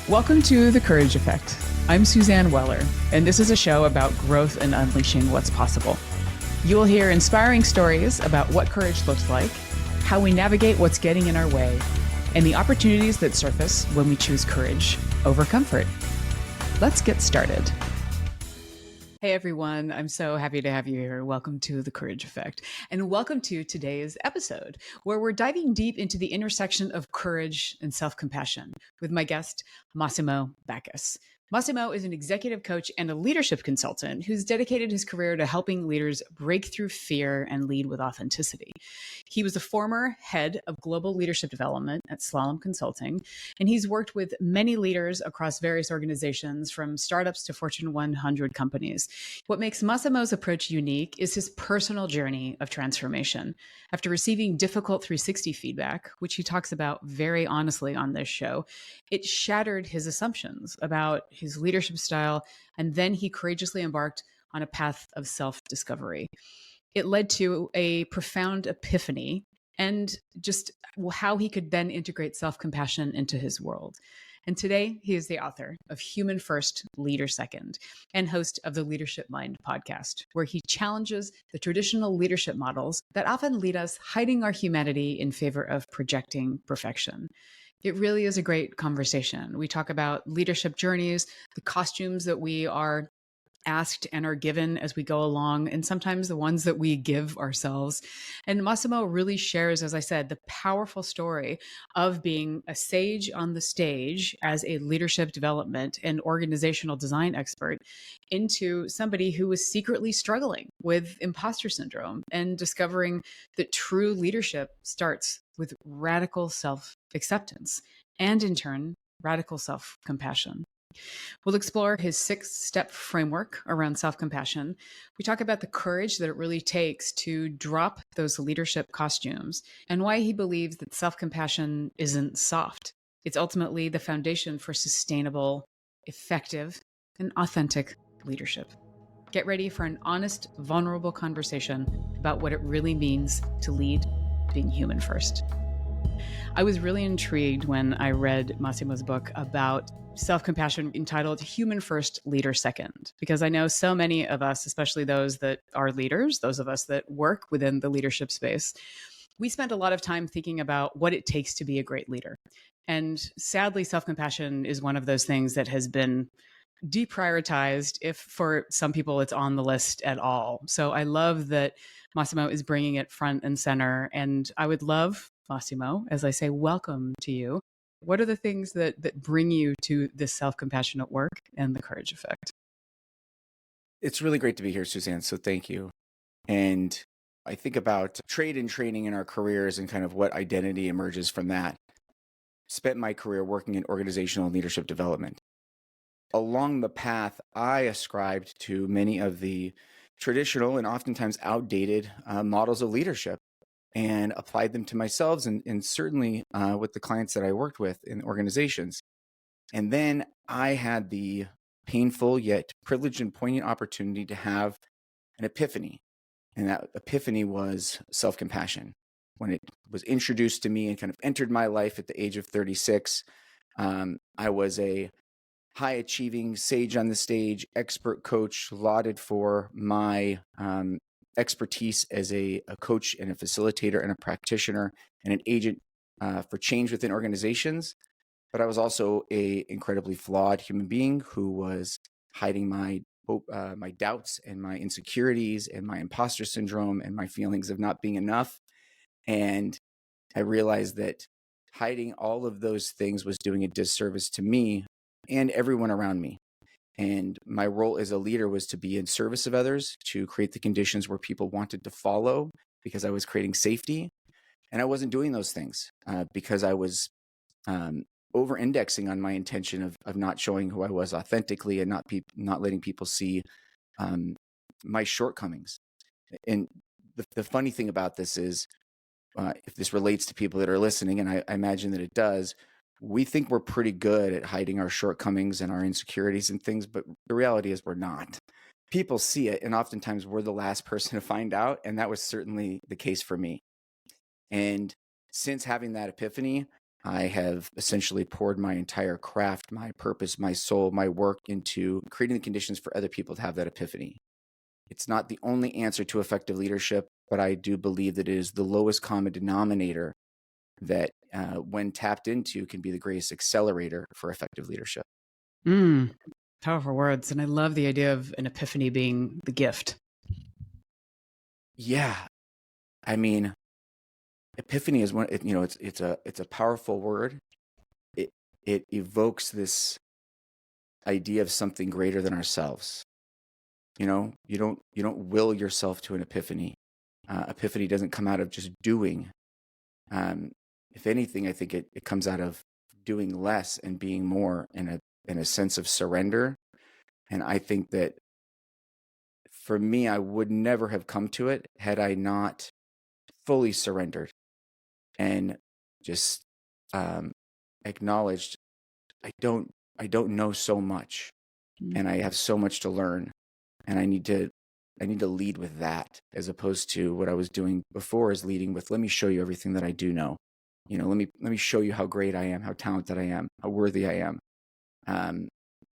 Welcome to The Courage Effect. I'm Suzanne Weller, and this is a show about growth and unleashing what's possible. You will hear inspiring stories about what courage looks like, how we navigate what's getting in our way, and the opportunities that surface when we choose courage over comfort. Let's get started. Hey everyone, I'm so happy to have you here. Welcome to The Courage Effect, and welcome to today's episode, where we're diving deep into the intersection of courage and self-compassion with my guest, Massimo Backus. Massimo is an executive coach and a leadership consultant who's dedicated his career to helping leaders break through fear and lead with authenticity. He was a former head of global leadership development at Slalom Consulting, and he's worked with many leaders across various organizations, from startups to Fortune 100 companies. What makes Massimo's approach unique is his personal journey of transformation. After receiving difficult 360 feedback, which he talks about very honestly on this show, it shattered his assumptions about his leadership style, and then he courageously embarked on a path of self-discovery. It led to a profound epiphany and just how he could then integrate self-compassion into his world. And today, he is the author of Human First, Leader Second, and host of the Leadership Mind podcast, where he challenges the traditional leadership models that often lead us hiding our humanity in favor of projecting perfection. It really is a great conversation. We talk about leadership journeys, the costumes that we are asked and are given as we go along, and sometimes the ones that we give ourselves. And Massimo really shares, as I said, the powerful story of being a sage on the stage as a leadership development and organizational design expert into somebody who was secretly struggling with imposter syndrome and discovering that true leadership starts with radical self-acceptance and, in turn, radical self-compassion. We'll explore his 6-step framework around self-compassion. We talk about the courage that it really takes to drop those leadership costumes and why he believes that self-compassion isn't soft. It's ultimately the foundation for sustainable, effective, and authentic leadership. Get ready for an honest, vulnerable conversation about what it really means to lead being human first. I was really intrigued when I read Massimo's book about self-compassion entitled Human First, Leader Second, because I know so many of us, especially those that are leaders, those of us that work within the leadership space, we spend a lot of time thinking about what it takes to be a great leader. And sadly, self-compassion is one of those things that has been deprioritized, if for some people it's on the list at all. So I love that Massimo is bringing it front and center. And I would love, Massimo, as I say, welcome to you. What are the things that bring you to this self-compassionate work and the courage effect? It's really great to be here, Suzanne. So thank you. And I think about trade and training in our careers and kind of what identity emerges from that. Spent my career working in organizational leadership development. Along the path, I ascribed to many of the traditional and oftentimes outdated models of leadership and applied them to myself and certainly with the clients that I worked with in organizations. And then I had the painful yet privileged and poignant opportunity to have an epiphany. And that epiphany was self-compassion. When it was introduced to me and kind of entered my life at the age of 36, I was a high-achieving sage on the stage, expert coach, lauded for my expertise as a coach and a facilitator and a practitioner and an agent for change within organizations. But I was also an incredibly flawed human being who was hiding my doubts and my insecurities and my imposter syndrome and my feelings of not being enough. And I realized that hiding all of those things was doing a disservice to me and everyone around me. And my role as a leader was to be in service of others, to create the conditions where people wanted to follow because I was creating safety. And I wasn't doing those things because I was over-indexing on my intention of not showing who I was authentically and not letting people see my shortcomings. And the funny thing about this is, if this relates to people that are listening, and I imagine that it does, we think we're pretty good at hiding our shortcomings and our insecurities and things, but the reality is we're not. People see it, and oftentimes we're the last person to find out, and that was certainly the case for me. And since having that epiphany, I have essentially poured my entire craft, my purpose, my soul, my work into creating the conditions for other people to have that epiphany. It's not the only answer to effective leadership, but I do believe that it is the lowest common denominator that, when tapped into, can be the greatest accelerator for effective leadership. Mm, powerful words. And I love the idea of an epiphany being the gift. Yeah, I mean, epiphany is one. It's a powerful word. It it evokes this idea of something greater than ourselves. You don't will yourself to an epiphany. Epiphany doesn't come out of just doing. Um, if anything, I think it comes out of doing less and being more in a sense of surrender. And I think that for me, I would never have come to it had I not fully surrendered and just um, acknowledged I don't know so much, Mm. and I have so much to learn, and I need to lead with that, as opposed to what I was doing before, is leading with, let me show you everything that I do know. Let me show you how great I am, how talented I am, how worthy I am. Um,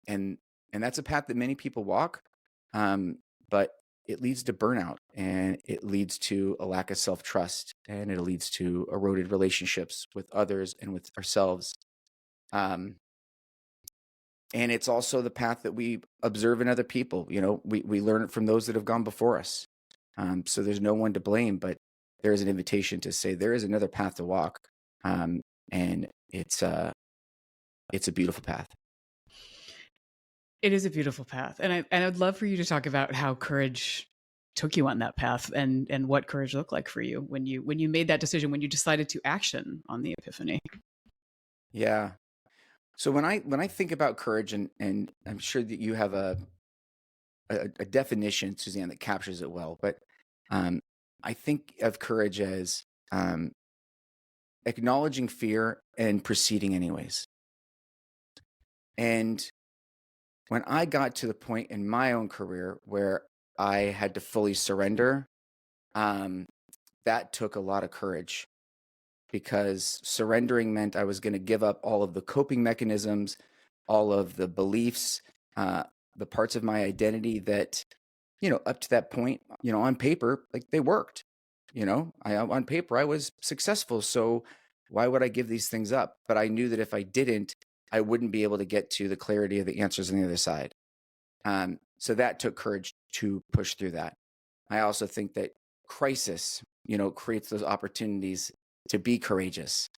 and and that's a path that many people walk, but it leads to burnout, and it leads to a lack of self-trust, and it leads to eroded relationships with others and with ourselves. Um, and it's also the path that we observe in other people. We learn it from those that have gone before us. So there's no one to blame, but there is an invitation to say there is another path to walk, um, and it's a beautiful path. It is a beautiful path. And I'd love for you to talk about how courage took you on that path and what courage looked like for you when you made that decision, when you decided to action on the epiphany. Yeah. So when I think about courage, and I'm sure that you have a definition, Suzanne, that captures it well, but um, I think of courage as um, acknowledging fear and proceeding anyways. And when I got to the point in my own career where I had to fully surrender, um, that took a lot of courage, because surrendering meant I was going to give up all of the coping mechanisms, all of the beliefs, uh, the parts of my identity that, up to that point, on paper, like, they worked. On paper, I was successful. So why would I give these things up? But I knew that if I didn't, I wouldn't be able to get to the clarity of the answers on the other side. So that took courage to push through that. I also think that crisis, creates those opportunities to be courageous,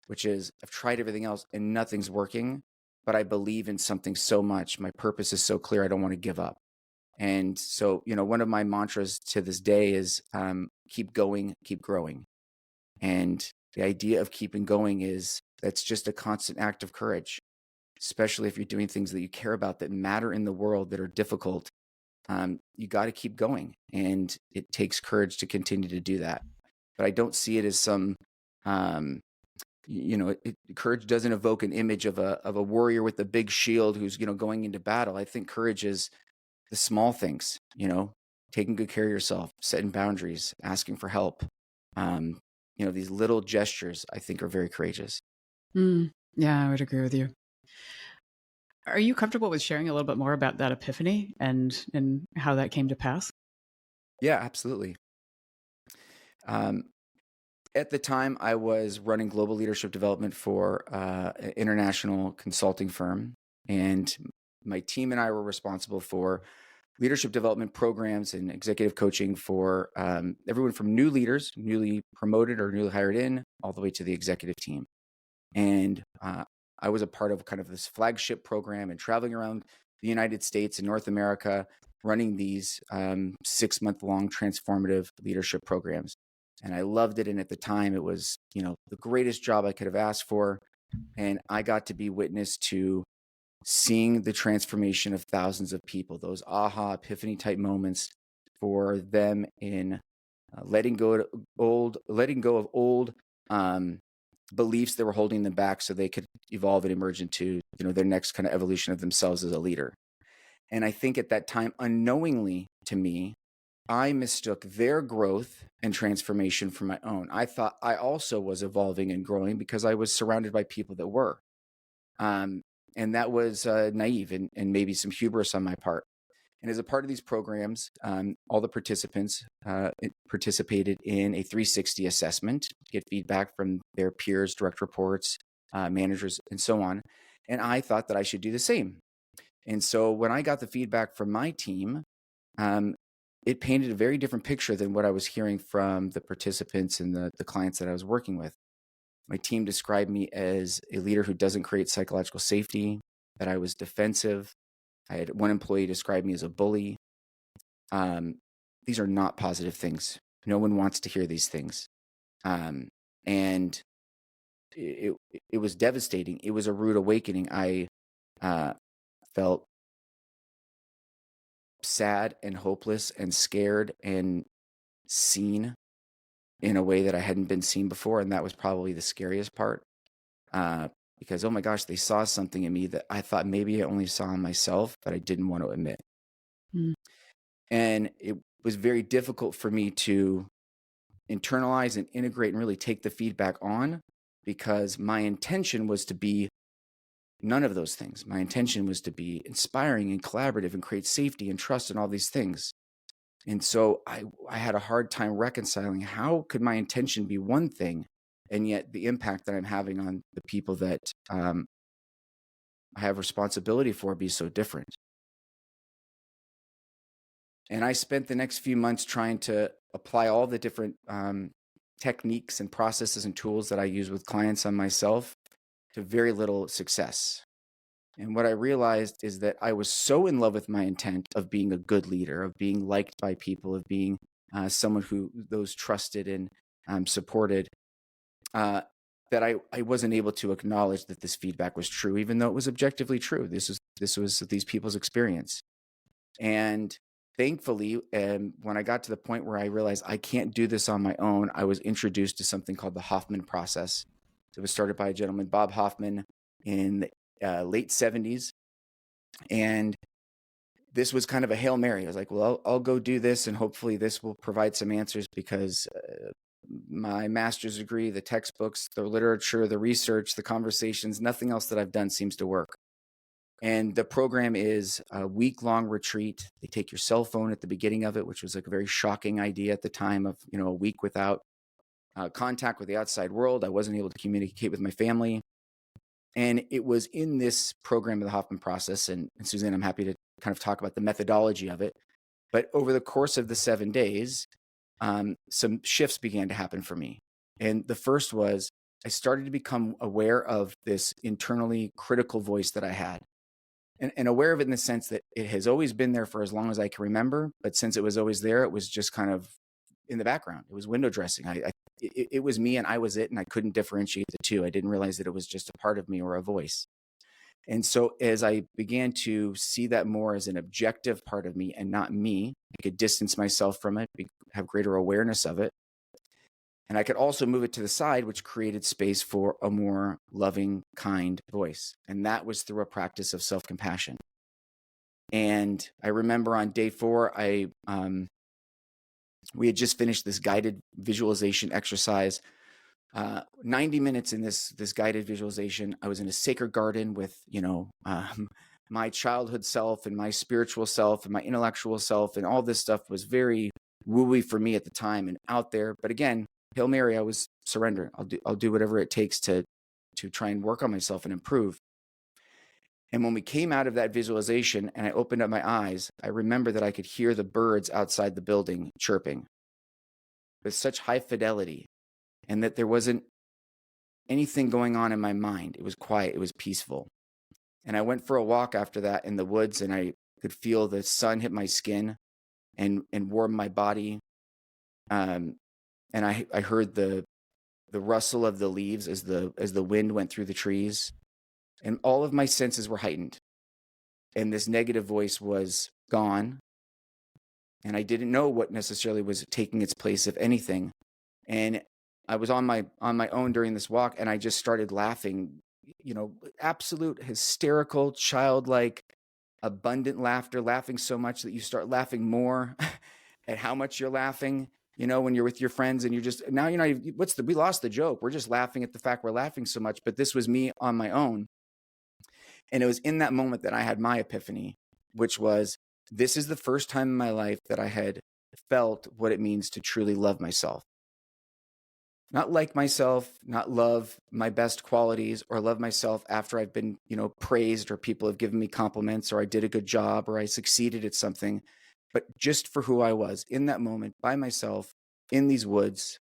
which is, I've tried everything else and nothing's working, but I believe in something so much. My purpose is so clear. I don't want to give up. And so, one of my mantras to this day is, keep going, keep growing. And the idea of keeping going is, that's just a constant act of courage, especially if you're doing things that you care about, that matter in the world, that are difficult. You got to keep going, and it takes courage to continue to do that. But I don't see it as some, courage doesn't evoke an image of a warrior with a big shield who's, going into battle. I think courage is the small things, taking good care of yourself, setting boundaries, asking for help. These little gestures, I think, are very courageous. Yeah, I would agree with you. Are you comfortable with sharing a little bit more about that epiphany and how that came to pass? Yeah, absolutely. Um, at the time, I was running global leadership development for an international consulting firm, and my team and I were responsible for leadership development programs and executive coaching for everyone from new leaders, newly promoted or newly hired in, all the way to the executive team. And I was a part of kind of this flagship program and traveling around the United States and North America, running these 6-month long transformative leadership programs. And I loved it. And at the time, it was, the greatest job I could have asked for. And I got to be witness to seeing the transformation of thousands of people, those aha, epiphany type moments for them in letting go of old beliefs that were holding them back, so they could evolve and emerge into, their next kind of evolution of themselves as a leader. And I think at that time, unknowingly to me, I mistook their growth and transformation for my own. I thought I also was evolving and growing because I was surrounded by people that were. And that was naive and maybe some hubris on my part. And as a part of these programs, all the participants participated in a 360 assessment to get feedback from their peers, direct reports, managers, and so on. And I thought that I should do the same. And so when I got the feedback from my team, it painted a very different picture than what I was hearing from the participants and the clients that I was working with. My team described me as a leader who doesn't create psychological safety, that I was defensive. I had one employee describe me as a bully. These are not positive things. No one wants to hear these things. And it was devastating. It was a rude awakening. I felt sad and hopeless and scared and seen in a way that I hadn't been seen before. And that was probably the scariest part. Because, oh my gosh, they saw something in me that I thought maybe I only saw in myself, but I didn't want to admit. Mm. And it was very difficult for me to internalize and integrate and really take the feedback on, because my intention was to be none of those things. My intention was to be inspiring and collaborative and create safety and trust and all these things. And so I had a hard time reconciling how could my intention be one thing and yet the impact that I'm having on the people that I have responsibility for be so different. And I spent the next few months trying to apply all the different techniques and processes and tools that I use with clients on myself to very little success. And what I realized is that I was so in love with my intent of being a good leader, of being liked by people, of being someone who those trusted and supported, that I wasn't able to acknowledge that this feedback was true, even though it was objectively true. This was these people's experience. And thankfully, when I got to the point where I realized I can't do this on my own, I was introduced to something called the Hoffman Process. It was started by a gentleman, Bob Hoffman, in the late 70s. And this was kind of a Hail Mary. I was like, well, I'll go do this, and hopefully this will provide some answers, because my master's degree, the textbooks, the literature, the research, the conversations, nothing else that I've done seems to work. And the program is a week-long retreat. They take your cell phone at the beginning of it, which was like a very shocking idea at the time of, a week without contact with the outside world. I wasn't able to communicate with my family. And it was in this program of the Hoffman Process, and Suzanne, I'm happy to kind of talk about the methodology of it. But over the course of the 7 days, some shifts began to happen for me. And the first was I started to become aware of this internally critical voice that I had. And aware of it in the sense that it has always been there for as long as I can remember. But since it was always there, it was just kind of in the background. It was window dressing. It was me and I was it, and I couldn't differentiate the two. I didn't realize that it was just a part of me or a voice. And so as I began to see that more as an objective part of me and not me, I could distance myself from it, have greater awareness of it. And I could also move it to the side, which created space for a more loving, kind voice. And that was through a practice of self-compassion. And I remember on day 4, we had just finished this guided visualization exercise. 90 minutes in this guided visualization. I was in a sacred garden with, my childhood self and my spiritual self and my intellectual self, and all this stuff was very wooey for me at the time and out there. But again, Hail Mary, I was surrendering. I'll do whatever it takes to try and work on myself and improve. And when we came out of that visualization and I opened up my eyes, I remember that I could hear the birds outside the building chirping with such high fidelity, and that there wasn't anything going on in my mind. It was quiet. It was peaceful. And I went for a walk after that in the woods, and I could feel the sun hit my skin and warm my body. And I heard the rustle of the leaves as the wind went through the trees, and all of my senses were heightened. And this negative voice was gone, and I didn't know what necessarily was taking its place, if anything. And I was on my own during this walk, and I just started laughing, absolute hysterical, childlike, abundant laughter, laughing so much that you start laughing more. at how much you're laughing, when you're with your friends and you're just, now, we lost the joke. We're just laughing at the fact we're laughing so much, but this was me on my own. And it was in that moment that I had my epiphany, which was, this is the first time in my life that I had felt what it means to truly love myself. Not like myself, not love my best qualities, or love myself after I've been, praised, or people have given me compliments, or I did a good job, or I succeeded at something, but just for who I was in that moment by myself in these woods,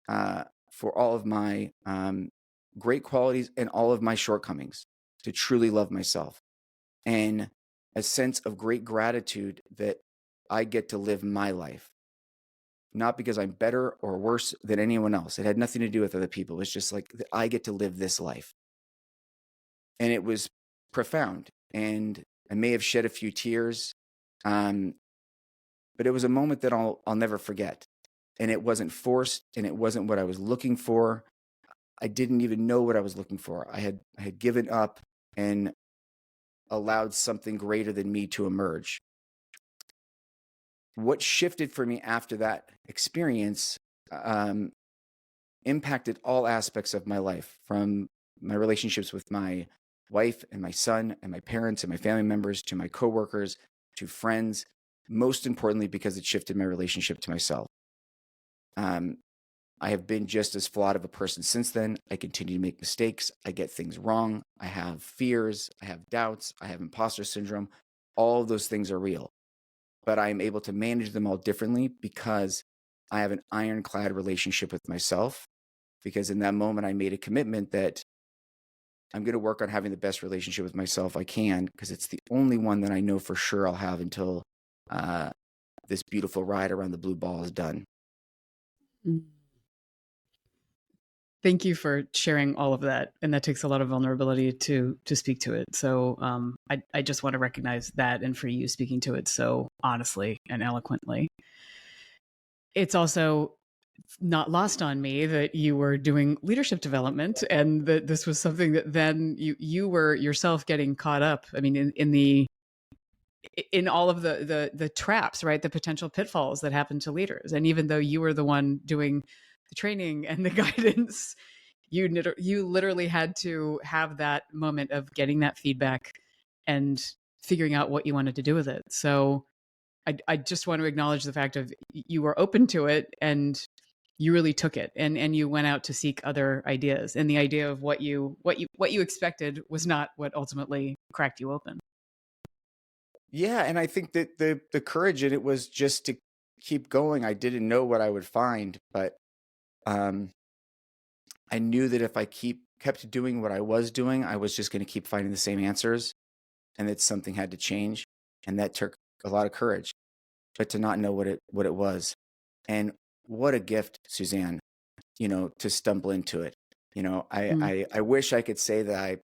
for all of my great qualities and all of my shortcomings, to truly love myself. And a sense of great gratitude that I get to live my life. Not because I'm better or worse than anyone else. It had nothing to do with other people. It's just like, I get to live this life. And it was profound. And I may have shed a few tears, but it was a moment that I'll never forget. And it wasn't forced, and it wasn't what I was looking for. I didn't even know what I was looking for. I had given up and allowed something greater than me to emerge. What shifted for me after that experience impacted all aspects of my life, from my relationships with my wife and my son and my parents and my family members, to my coworkers, to friends, most importantly, because it shifted my relationship to myself. I have been just as flawed of a person since then. I continue to make mistakes. I get things wrong. I have fears. I have doubts. I have imposter syndrome. All of those things are real. But I am able to manage them all differently because I have an ironclad relationship with myself. Because in that moment, I made a commitment that I'm going to work on having the best relationship with myself I can, because it's the only one that I know for sure I'll have until this beautiful ride around the blue ball is done. Thank you for sharing all of that. And that takes a lot of vulnerability to speak to it. So I just want to recognize that, and for you speaking to it so honestly and eloquently. It's also not lost on me that you were doing leadership development, and that this was something that then you were yourself getting caught up. I mean, in all of the traps, right? The potential pitfalls that happen to leaders. And even though you were the one doing the training and the guidance, you literally had to have that moment of getting that feedback and figuring out what you wanted to do with it. So I just want to acknowledge the fact of you were open to it, and you really took it, and you went out to seek other ideas. And the idea of what you expected was not what ultimately cracked you open. Yeah, and I think that the courage in it was just to keep going. I didn't know what I would find, but I knew that if I kept doing what I was doing, I was just going to keep finding the same answers, and that something had to change. And that took a lot of courage, but to not know what it was. And what a gift, Suzanne, to stumble into it. I wish I could say that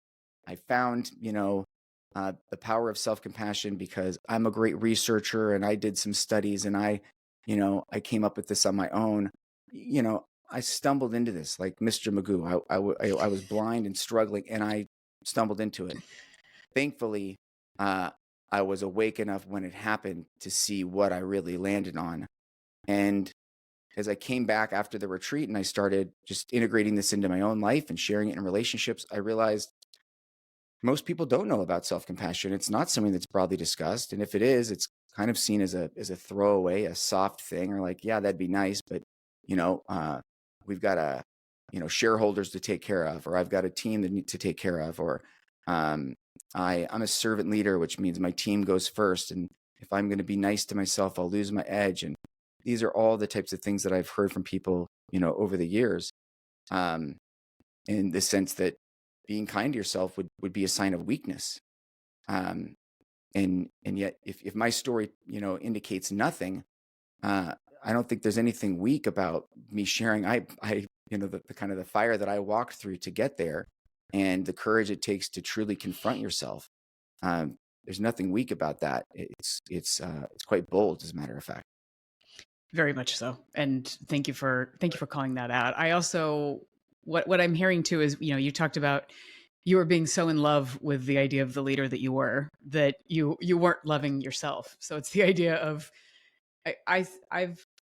I found, the power of self-compassion because I'm a great researcher and I did some studies and I came up with this on my own. I stumbled into this like Mr. Magoo. I was blind and struggling, and I stumbled into it. Thankfully, I was awake enough when it happened to see what I really landed on. And as I came back after the retreat and I started just integrating this into my own life and sharing it in relationships, I realized most people don't know about self-compassion. It's not something that's broadly discussed. And if it is, it's kind of seen as a throwaway, a soft thing, or like, yeah, that'd be nice, but we've got shareholders to take care of, or I've got a team that need to take care of, or I'm a servant leader, which means my team goes first. And if I'm going to be nice to myself, I'll lose my edge. And these are all the types of things that I've heard from people, over the years, in the sense that being kind to yourself would be a sign of weakness. And yet if my story, indicates nothing, I don't think there's anything weak about me sharing. The kind of the fire that I walked through to get there, and the courage it takes to truly confront yourself. There's nothing weak about that. It's quite bold, as a matter of fact. Very much so. And thank you for calling that out. I also, what I'm hearing too is, you talked about you were being so in love with the idea of the leader that you were, that you weren't loving yourself. So it's the idea of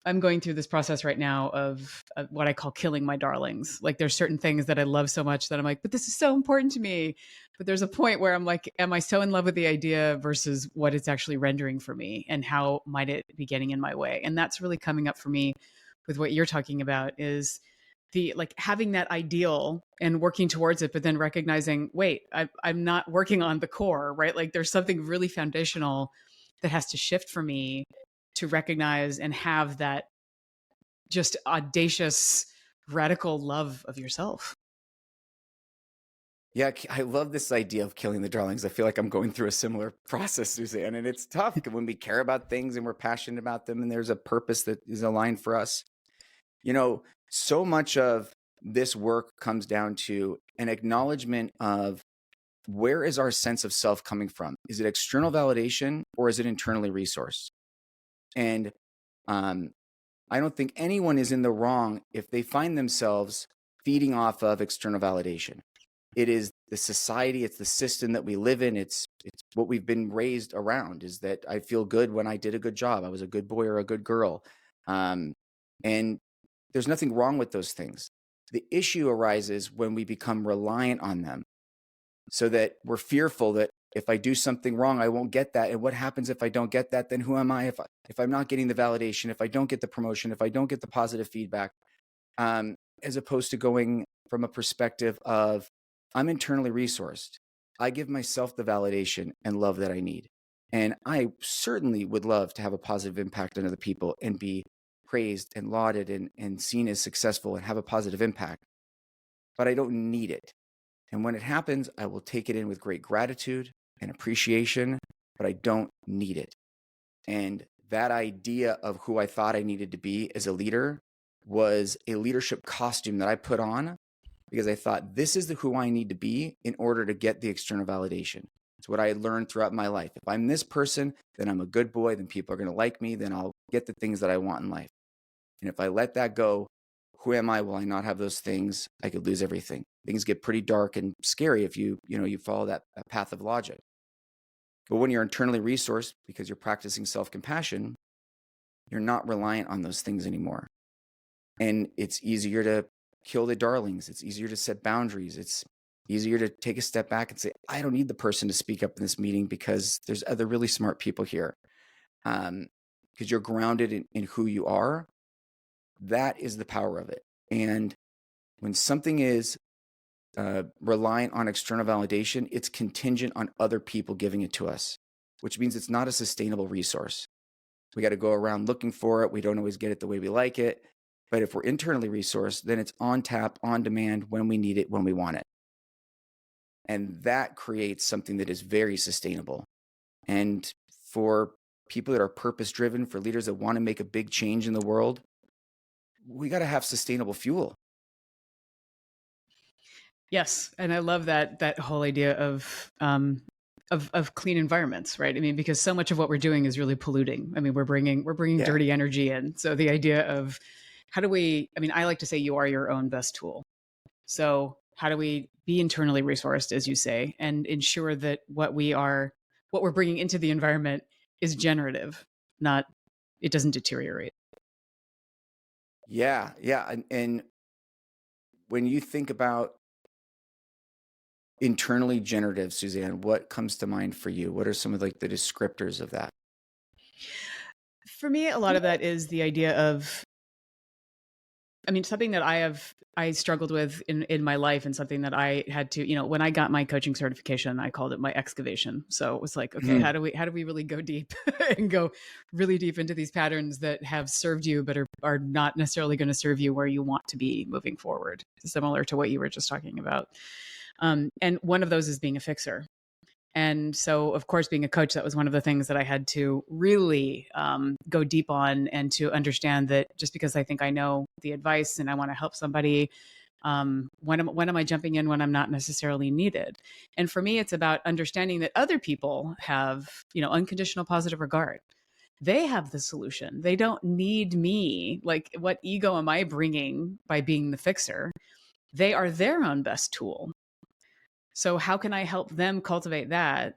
I'm going through this process right now of what I call killing my darlings. Like there's certain things that I love so much that I'm like, but this is so important to me. But there's a point where I'm like, am I so in love with the idea versus what it's actually rendering for me, and how might it be getting in my way? And that's really coming up for me with what you're talking about, is the like having that ideal and working towards it, but then recognizing, wait, I'm not working on the core, right? Like there's something really foundational that has to shift for me to recognize and have that just audacious, radical love of yourself. Yeah, I love this idea of killing the darlings. I feel like I'm going through a similar process, Suzanne, and it's tough when we care about things and we're passionate about them and there's a purpose that is aligned for us. You know, so much of this work comes down to an acknowledgement of where is our sense of self coming from? Is it external validation or is it internally resourced? And I don't think anyone is in the wrong if they find themselves feeding off of external validation. It is the society, it's the system that we live in, it's what we've been raised around, is that I feel good when I did a good job, I was a good boy or a good girl. And there's nothing wrong with those things. The issue arises when we become reliant on them, so that we're fearful that if I do something wrong, I won't get that. And what happens if I don't get that? Then who am I if I'm not getting the validation, if I don't get the promotion, if I don't get the positive feedback, as opposed to going from a perspective of I'm internally resourced. I give myself the validation and love that I need. And I certainly would love to have a positive impact on other people and be praised and lauded and seen as successful and have a positive impact. But I don't need it. And when it happens, I will take it in with great gratitude and appreciation, but I don't need it. And that idea of who I thought I needed to be as a leader was a leadership costume that I put on because I thought this is who I need to be in order to get the external validation. It's what I had learned throughout my life. If I'm this person, then I'm a good boy, then people are going to like me, then I'll get the things that I want in life. And if I let that go, who am I? Will I not have those things? I could lose everything. Things get pretty dark and scary if you follow that path of logic. But when you're internally resourced because you're practicing self-compassion, you're not reliant on those things anymore. And it's easier to kill the darlings. It's easier to set boundaries. It's easier to take a step back and say, I don't need the person to speak up in this meeting because there's other really smart people here. Because you're grounded in who you are. That is the power of it. And when something is reliant on external validation, it's contingent on other people giving it to us, which means it's not a sustainable resource. We got to go around looking for it. We don't always get it the way we like it. But if we're internally resourced, then it's on tap, on demand, when we need it, when we want it. And that creates something that is very sustainable. And for people that are purpose-driven, for leaders that want to make a big change in the world, we got to have sustainable fuel. Yes, and I love that whole idea of clean environments, right? I mean, because so much of what we're doing is really polluting. I mean, we're bringing dirty energy in. So the idea of how do we? I mean, I like to say you are your own best tool. So how do we be internally resourced, as you say, and ensure that what we're bringing into the environment is generative, not it doesn't deteriorate. Yeah. And when you think about internally generative, Suzanne, what comes to mind for you? What are some of the descriptors of that? For me, a lot of that is the idea of, I mean, something that I struggled with in my life, and something that I had to, when I got my coaching certification, I called it my excavation. So it was like, okay, how do we really go deep and go really deep into these patterns that have served you, but are not necessarily going to serve you where you want to be moving forward, similar to what you were just talking about. And one of those is being a fixer. And so, of course, being a coach, that was one of the things that I had to really go deep on, and to understand that just because I think I know the advice and I want to help somebody, when am I jumping in when I'm not necessarily needed? And for me, it's about understanding that other people have, unconditional positive regard. They have the solution. They don't need me. Like, what ego am I bringing by being the fixer? They are their own best tool. So how can I help them cultivate that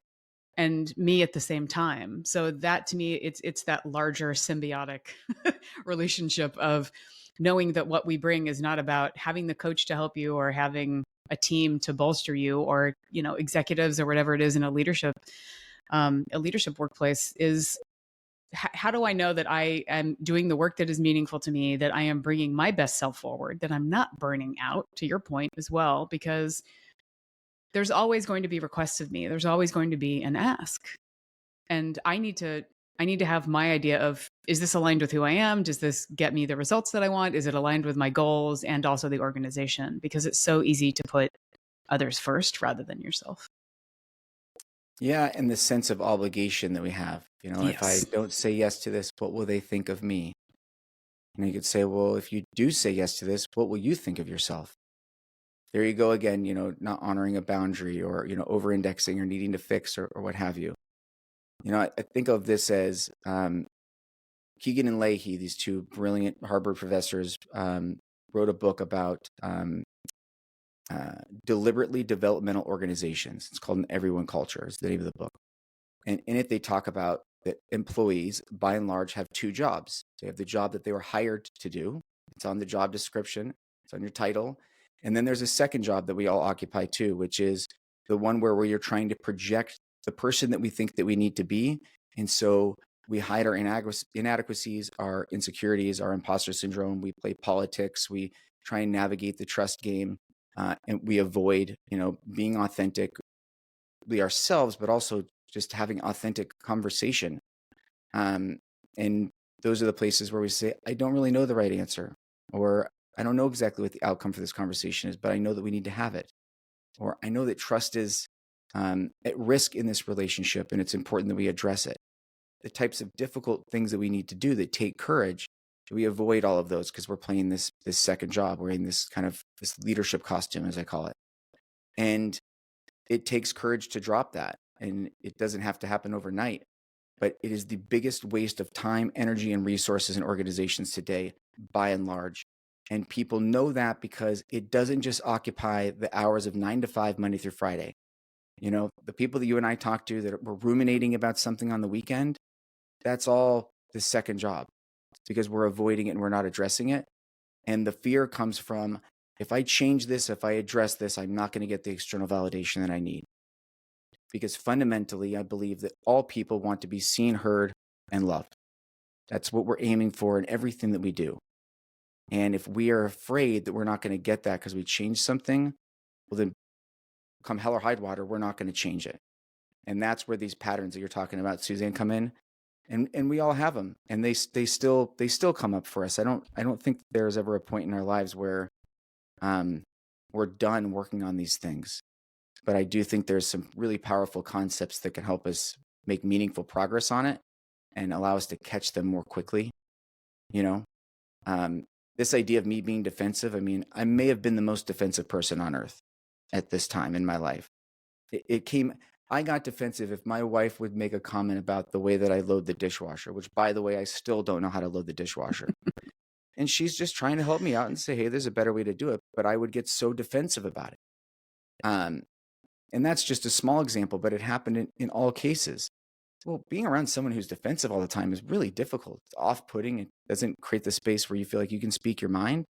and me at the same time. So that to me, it's that larger symbiotic relationship of knowing that what we bring is not about having the coach to help you or having a team to bolster you, or executives or whatever it is in a leadership workplace. Is how do I know that I am doing the work that is meaningful to me, that I am bringing my best self forward, that I'm not burning out, to your point as well, because there's always going to be requests of me. There's always going to be an ask. And I need to have my idea of, is this aligned with who I am? Does this get me the results that I want? Is it aligned with my goals and also the organization? Because it's so easy to put others first rather than yourself. Yeah, and the sense of obligation that we have. If I Yes. don't say yes to this, what will they think of me? And you could say, well, if you do say yes to this, what will you think of yourself? There you go again, not honoring a boundary, or, over-indexing or needing to fix, or what have you. I think of this as Keegan and Leahy, these two brilliant Harvard professors, wrote a book about deliberately developmental organizations. It's called An Everyone Culture, is the name of the book. And in it, they talk about that employees, by and large, have two jobs. They have the job that they were hired to do. It's on the job description. It's on your title. And then there's a second job that we all occupy too, which is the one where you're trying to project the person that we think that we need to be. And so we hide our inadequacies, our insecurities, our imposter syndrome. We play politics. We try and navigate the trust game. And we avoid, being authentic, we ourselves, but also just having authentic conversation. And those are the places where we say, I don't really know the right answer, or I don't know exactly what the outcome for this conversation is, but I know that we need to have it. Or I know that trust is at risk in this relationship, and it's important that we address it. The types of difficult things that we need to do that take courage, we avoid all of those because we're playing this second job. We're in this kind of this leadership costume, as I call it. And it takes courage to drop that. And it doesn't have to happen overnight, but it is the biggest waste of time, energy, and resources in organizations today, by and large. And people know that because it doesn't just occupy the hours of 9 to 5, Monday through Friday. The people that you and I talk to that were ruminating about something on the weekend, that's all the second job. It's because we're avoiding it and we're not addressing it. And the fear comes from, if I change this, if I address this, I'm not going to get the external validation that I need. Because fundamentally, I believe that all people want to be seen, heard, and loved. That's what we're aiming for in everything that we do. And if we are afraid that we're not going to get that because we changed something, well, then come hell or high water, we're not going to change it. And that's where these patterns that you're talking about, Suzanne, come in. And we all have them, and they still come up for us. I don't think there's ever a point in our lives where we're done working on these things. But I do think there's some really powerful concepts that can help us make meaningful progress on it and allow us to catch them more quickly. This idea of me being defensive, I may have been the most defensive person on earth at this time in my life. I got defensive if my wife would make a comment about the way that I load the dishwasher, which, by the way, I still don't know how to load the dishwasher. And she's just trying to help me out and say, hey, there's a better way to do it. But I would get so defensive about it. And that's just a small example, but it happened in all cases. Well, being around someone who's defensive all the time is really difficult. It's off-putting. It doesn't create the space where you feel like you can speak your mind.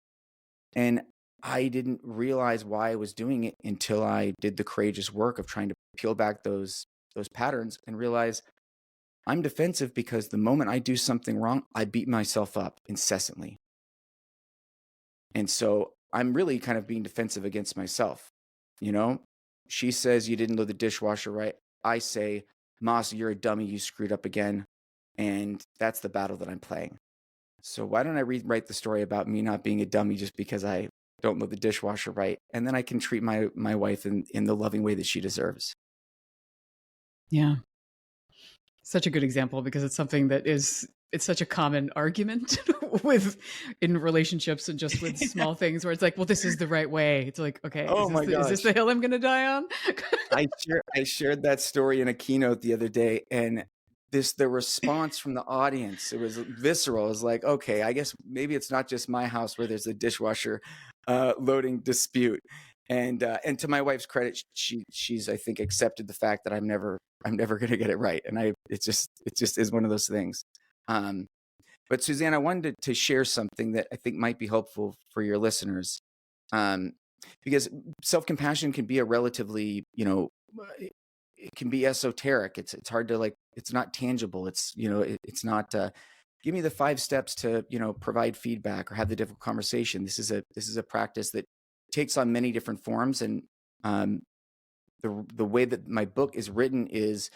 And I didn't realize why I was doing it until I did the courageous work of trying to peel back those patterns and realize I'm defensive because the moment I do something wrong, I beat myself up incessantly. And so I'm really kind of being defensive against myself. She says you didn't load the dishwasher right. I say, Moss, you're a dummy. You screwed up again. And that's the battle that I'm playing. So why don't I rewrite the story about me not being a dummy just because I don't load the dishwasher right? And then I can treat my wife in the loving way that she deserves. Yeah. Such a good example, because it's something that it's such a common argument in relationships and just with small things where it's like, well, this is the right way. It's like, okay, is this the hill I'm going to die on? I shared that story in a keynote the other day, and the response from the audience, it was visceral. It was like, okay, I guess maybe it's not just my house where there's a dishwasher loading dispute. And to my wife's credit, she's I think accepted the fact that I'm never I'm never going to get it right. And it just is one of those things. But Suzanne, I wanted to share something that I think might be helpful for your listeners. Um, because self-compassion can be a relatively, it can be esoteric. It's hard to it's not tangible. It's not, give me the 5 steps to, provide feedback or have the difficult conversation. This is a practice that takes on many different forms. And the way that my book is written is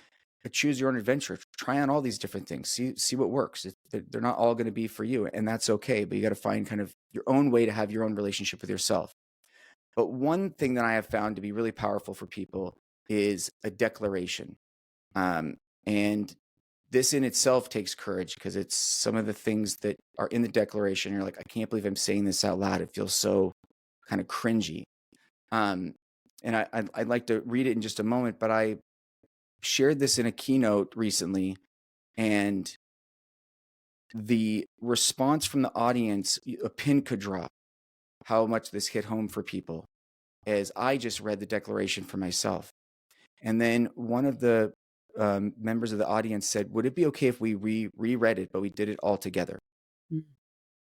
a choose your own adventure. Try on all these different things. See what works. They're not all going to be for you, and that's okay. But you got to find kind of your own way to have your own relationship with yourself. But one thing that I have found to be really powerful for people is a declaration. And this in itself takes courage, because it's some of the things that are in the declaration. You're like, I can't believe I'm saying this out loud. It feels so kind of cringy. And I'd like to read it in just a moment, but I shared this in a keynote recently, and the response from the audience, a pin could drop how much this hit home for people, as I just read the declaration for myself. And then one of the members of the audience said, would it be okay if we reread it, but we did it all together? Mm.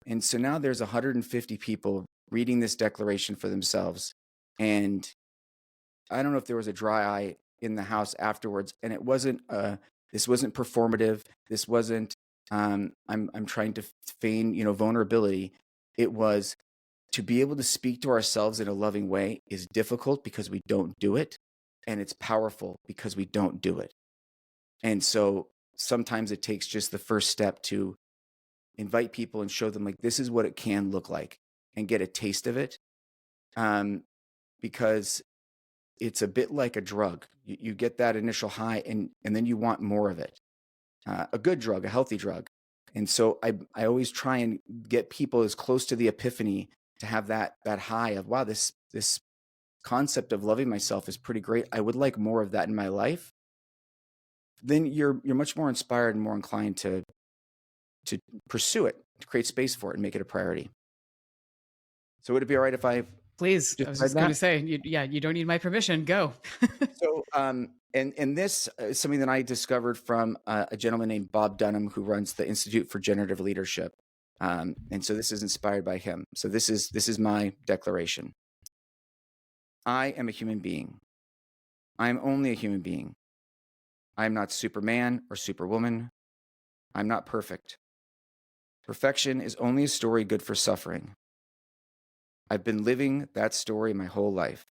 And so now there's 150 people reading this declaration for themselves. And I don't know if there was a dry eye in the house afterwards. And it wasn't, this wasn't performative. This wasn't, I'm trying to feign, vulnerability. It was, to be able to speak to ourselves in a loving way is difficult because we don't do it. And it's powerful because we don't do it. And so sometimes it takes just the first step to invite people and show them, like, this is what it can look like, and get a taste of it. Because it's a bit like a drug. You get that initial high, and then you want more of it. A good drug, a healthy drug. And so I always try and get people as close to the epiphany to have that high of, wow, this concept of loving myself is pretty great. I would like more of that in my life. Then you're much more inspired and more inclined to pursue it, to create space for it and make it a priority. So would it be all right if I Please, I was just going to say, you don't need my permission. Go. So, and this is something that I discovered from a gentleman named Bob Dunham, who runs the Institute for Generative Leadership. And so this is inspired by him. So this is my declaration. I am a human being. I am only a human being. I am not Superman or Superwoman. I'm not perfect. Perfection is only a story good for suffering. I've been living that story my whole life.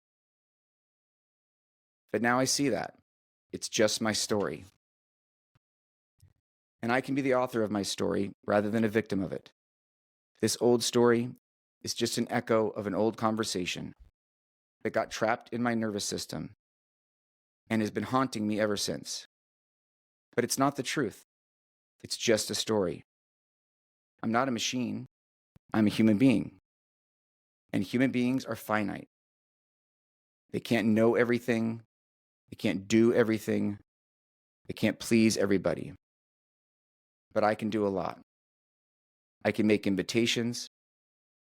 But now I see that. It's just my story. And I can be the author of my story rather than a victim of it. This old story is just an echo of an old conversation that got trapped in my nervous system and has been haunting me ever since. But it's not the truth. It's just a story. I'm not a machine. I'm a human being. And human beings are finite. They can't know everything. They can't do everything. They can't please everybody. But I can do a lot. I can make invitations.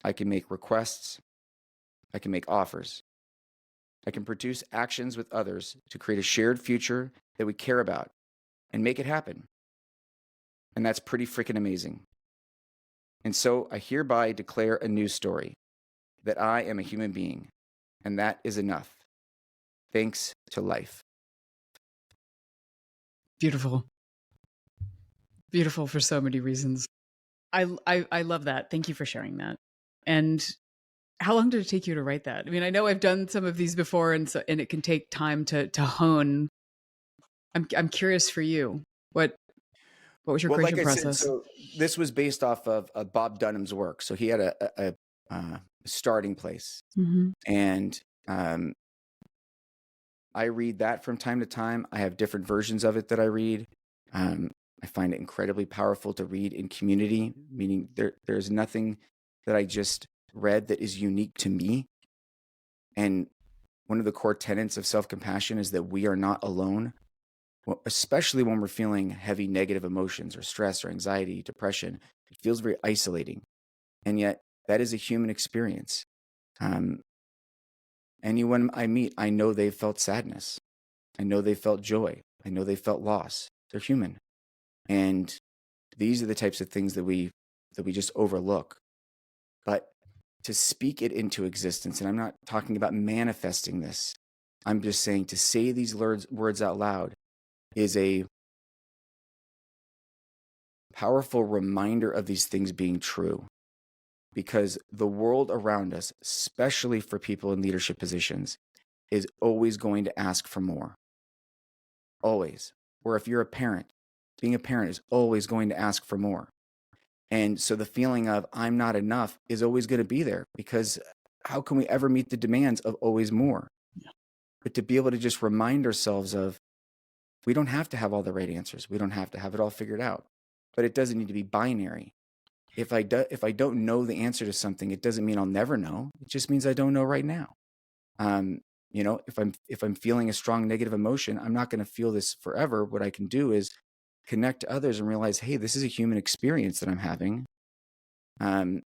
I can make requests. I can make offers. I can produce actions with others to create a shared future that we care about and make it happen. And that's pretty freaking amazing. And so I hereby declare a new story, that I am a human being, and that is enough. Thanks to life. Beautiful. Beautiful for so many reasons. I love that. Thank you for sharing that. And how long did it take you to write that? I mean, I know I've done some of these before, and it can take time to hone. I'm curious for you. What was your creation process? Said, so this was based off of Bob Dunham's work. So he had a starting place, and I read that from time to time. I have different versions of it that I read. I find it incredibly powerful to read in community, meaning there's nothing that I just read that is unique to me. And one of the core tenets of self-compassion is that we are not alone, especially when we're feeling heavy negative emotions or stress or anxiety, depression. It feels very isolating. And yet that is a human experience. Anyone I meet, I know they've felt sadness. I know they felt joy. I know they felt loss. They're human. And these are the types of things that we just overlook. But to speak it into existence, and I'm not talking about manifesting this, I'm just saying to say these words out loud is a powerful reminder of these things being true. Because the world around us, especially for people in leadership positions, is always going to ask for more. Always. Or if you're a parent, being a parent is always going to ask for more. And so the feeling of I'm not enough is always going to be there, because how can we ever meet the demands of always more? Yeah. But to be able to just remind ourselves of, we don't have to have all the right answers. We don't have to have it all figured out. But it doesn't need to be binary. If I don't know the answer to something, it doesn't mean I'll never know. It just means I don't know right now. If I'm feeling a strong negative emotion, I'm not going to feel this forever. What I can do is connect to others and realize, hey, this is a human experience that I'm having, and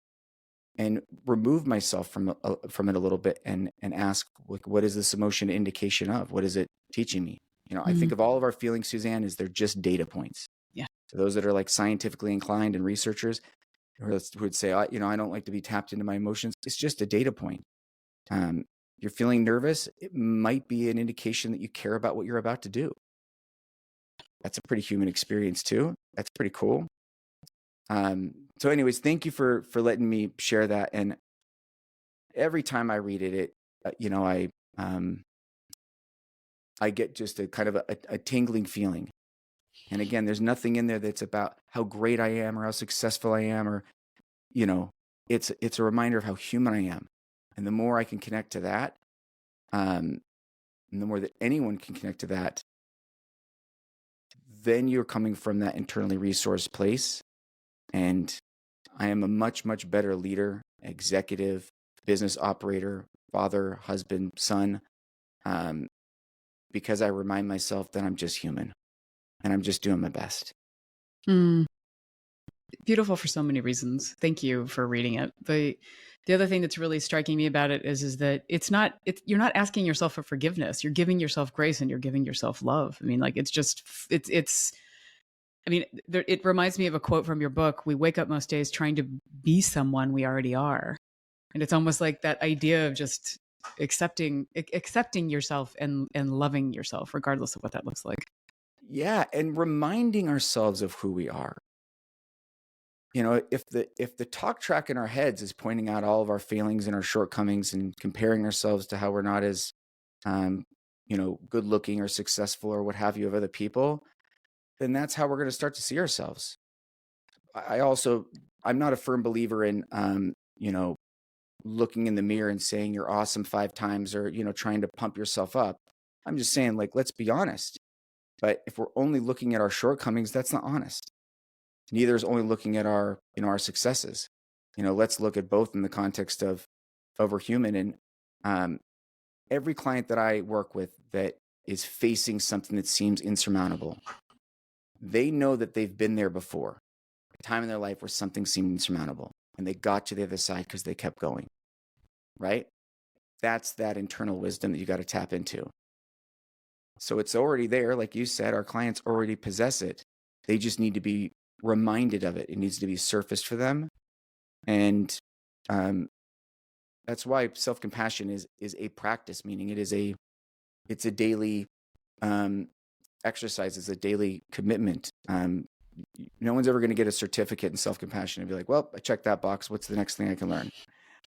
remove myself from it a little bit and ask, like, what is this emotion an indication of? What is it teaching me? I think of all of our feelings, Suzanne, as they're just data points. Yeah. So those that are like scientifically inclined and researchers who would say, I don't like to be tapped into my emotions. It's just a data point. You're feeling nervous. It might be an indication that you care about what you're about to do. That's a pretty human experience too. That's pretty cool. So anyways, thank you for letting me share that. And every time I read it, I get just a kind of a tingling feeling. And again, there's nothing in there that's about how great I am or how successful I am, or, it's a reminder of how human I am. And the more I can connect to that, and the more that anyone can connect to that, then you're coming from that internally resourced place. And I am a much, much better leader, executive, business operator, father, husband, son, because I remind myself that I'm just human and I'm just doing my best. Beautiful for so many reasons. Thank you for reading it. The other thing that's really striking me about it is that you're not asking yourself for forgiveness. You're giving yourself grace and you're giving yourself love. I mean, like, it reminds me of a quote from your book. We wake up most days trying to be someone we already are. And it's almost like that idea of just accepting yourself and loving yourself, regardless of what that looks like. Yeah. And reminding ourselves of who we are. If the talk track in our heads is pointing out all of our failings and our shortcomings and comparing ourselves to how we're not as, good looking or successful or what have you of other people, then that's how we're going to start to see ourselves. I'm not a firm believer in, looking in the mirror and saying you're awesome 5 times, or, trying to pump yourself up. I'm just saying, like, let's be honest. But if we're only looking at our shortcomings, that's not honest. Neither is only looking at our successes. Let's look at both in the context of we're human. And every client that I work with that is facing something that seems insurmountable, they know that they've been there before, a time in their life where something seemed insurmountable, and they got to the other side because they kept going, right? That's that internal wisdom that you got to tap into. So it's already there. Like you said, our clients already possess it. They just need to be reminded of it. It needs to be surfaced for them. And that's why self-compassion is a practice, meaning it's a daily exercise, it's a daily commitment. No one's ever going to get a certificate in self-compassion and be like, well, I checked that box. What's the next thing I can learn?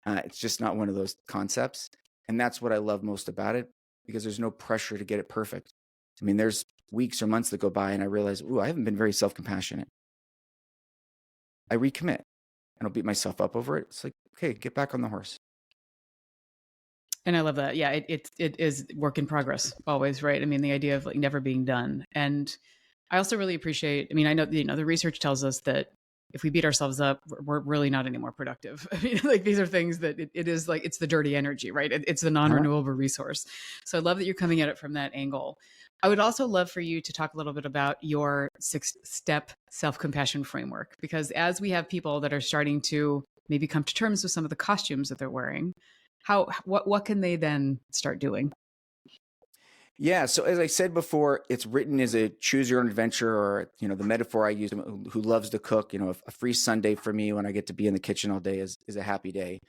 It's just not one of those concepts. And that's what I love most about it, because there's no pressure to get it perfect. I mean, there's weeks or months that go by and I realize, I haven't been very self-compassionate. I recommit and I'll beat myself up over it. It's like, okay, get back on the horse. And I love that. Yeah, it is work in progress always, right? I mean, the idea of like never being done. And I also really appreciate, I know, the research tells us that if we beat ourselves up, we're really not any more productive. I mean, like, these are things that it is like, it's the dirty energy, right? It's the non-renewable resource. So I love that you're coming at it from that angle. I would also love for you to talk a little bit about your 6-step self-compassion framework, because as we have people that are starting to maybe come to terms with some of the costumes that they're wearing, what can they then start doing? Yeah. So as I said before, it's written as a choose your own adventure, or, the metaphor I use, who loves to cook, a free Sunday for me when I get to be in the kitchen all day is a happy day,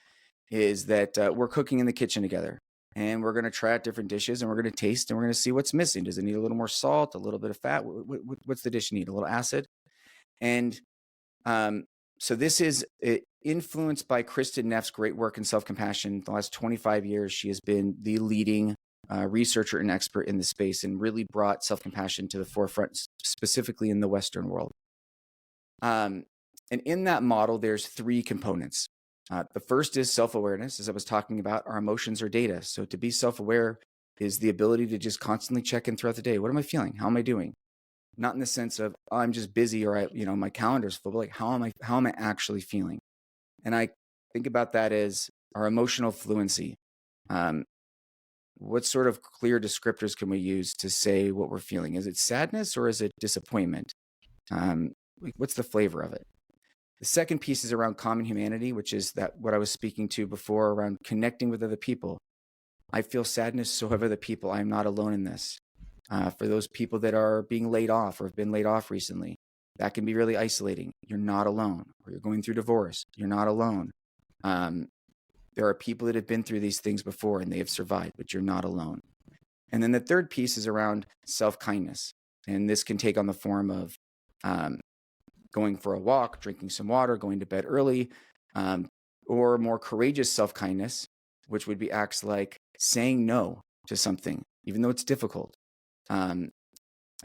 is that we're cooking in the kitchen together, and we're going to try out different dishes, and we're going to taste, and we're going to see what's missing. Does it need a little more salt, a little bit of fat? What's the dish need? A little acid? And um, so this is influenced by Kristen Neff's great work in self-compassion. The last 25 years, she has been the leading researcher and expert in the space, and really brought self-compassion to the forefront, specifically in the Western world. And in that model, there's three components. The first is self-awareness. As I was talking about, our emotions are data. So to be self-aware is the ability to just constantly check in throughout the day. What am I feeling? How am I doing? Not in the sense of, oh, I'm just busy, or my calendar's full, but like, how am I actually feeling? And I think about that as our emotional fluency. What sort of clear descriptors can we use to say what we're feeling? Is it sadness, or is it disappointment? What's the flavor of it? The second piece is around common humanity, which is what I was speaking to before, around connecting with other people. I feel sadness, so have other people. I am not alone in this. For those people that are being laid off, or have been laid off recently, that can be really isolating. You're not alone. Or you're going through divorce. You're not alone. There are people that have been through these things before, and they have survived, but you're not alone. And then the third piece is around self-kindness. And this can take on the form of going for a walk, drinking some water, going to bed early, or more courageous self-kindness, which would be acts like saying no to something, even though it's difficult,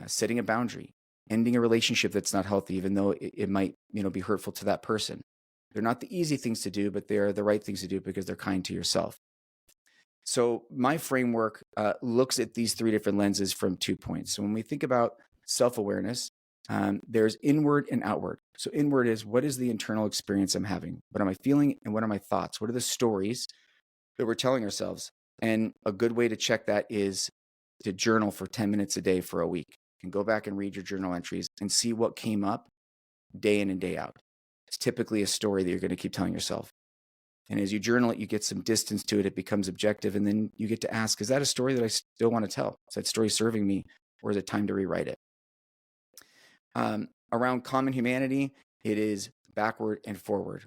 setting a boundary, ending a relationship that's not healthy, even though it might be hurtful to that person. They're not the easy things to do, but they're the right things to do because they're kind to yourself. So my framework looks at these three different lenses from 2 points. So when we think about self-awareness, there's inward and outward. So inward is, what is the internal experience I'm having? What am I feeling? And what are my thoughts? What are the stories that we're telling ourselves? And a good way to check that is to journal for 10 minutes a day for a week, and go back and read your journal entries and see what came up day in and day out. It's typically a story that you're going to keep telling yourself. And as you journal it, you get some distance to it. It becomes objective. And then you get to ask, is that a story that I still want to tell? Is that story serving me, or is it time to rewrite it? Around common humanity, it is backward and forward.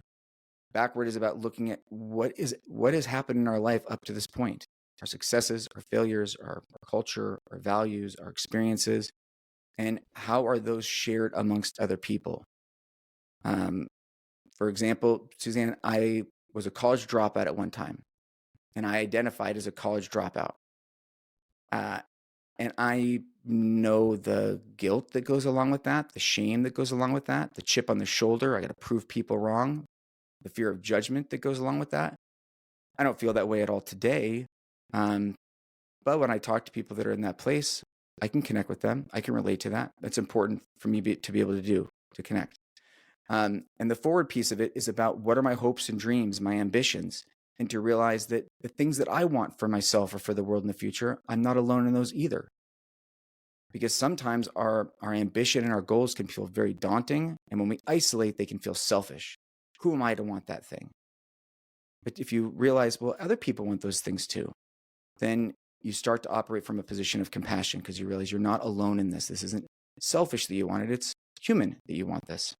Backward is about looking at what has happened in our life up to this point. Our successes, our failures, our culture, our values, our experiences, and how are those shared amongst other people? For example, Suzanne, I was a college dropout at one time, and I identified as a college dropout. And I know the guilt that goes along with that, the shame that goes along with that, the chip on the shoulder. I got to prove people wrong, the fear of judgment that goes along with that. I don't feel that way at all today. But when I talk to people that are in that place, I can connect with them. I can relate to that. That's important for me to be able to do, to connect. And the forward piece of it is about, what are my hopes and dreams, my ambitions, and to realize that the things that I want for myself or for the world in the future, I'm not alone in those either. Because sometimes our ambition and our goals can feel very daunting. And when we isolate, they can feel selfish. Who am I to want that thing? But if you realize, well, other people want those things too, then you start to operate from a position of compassion, because you realize you're not alone in this. This isn't selfish that you want it. It's human that you want this.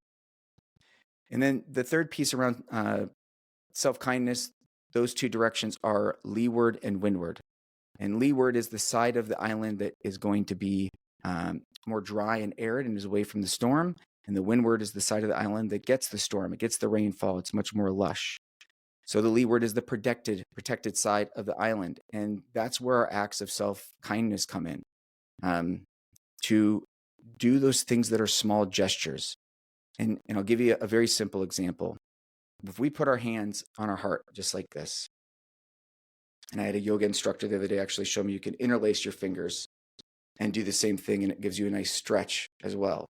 And then the third piece around self-kindness, those two directions are leeward and windward. And leeward is the side of the island that is going to be more dry and arid and is away from the storm. And the windward is the side of the island that gets the storm. It gets the rainfall. It's much more lush. So the leeward is the protected side of the island. And that's where our acts of self-kindness come in, to do those things that are small gestures. And I'll give you a very simple example. If we put our hands on our heart just like this, and I had a yoga instructor the other day actually show me you can interlace your fingers and do the same thing, and it gives you a nice stretch as well.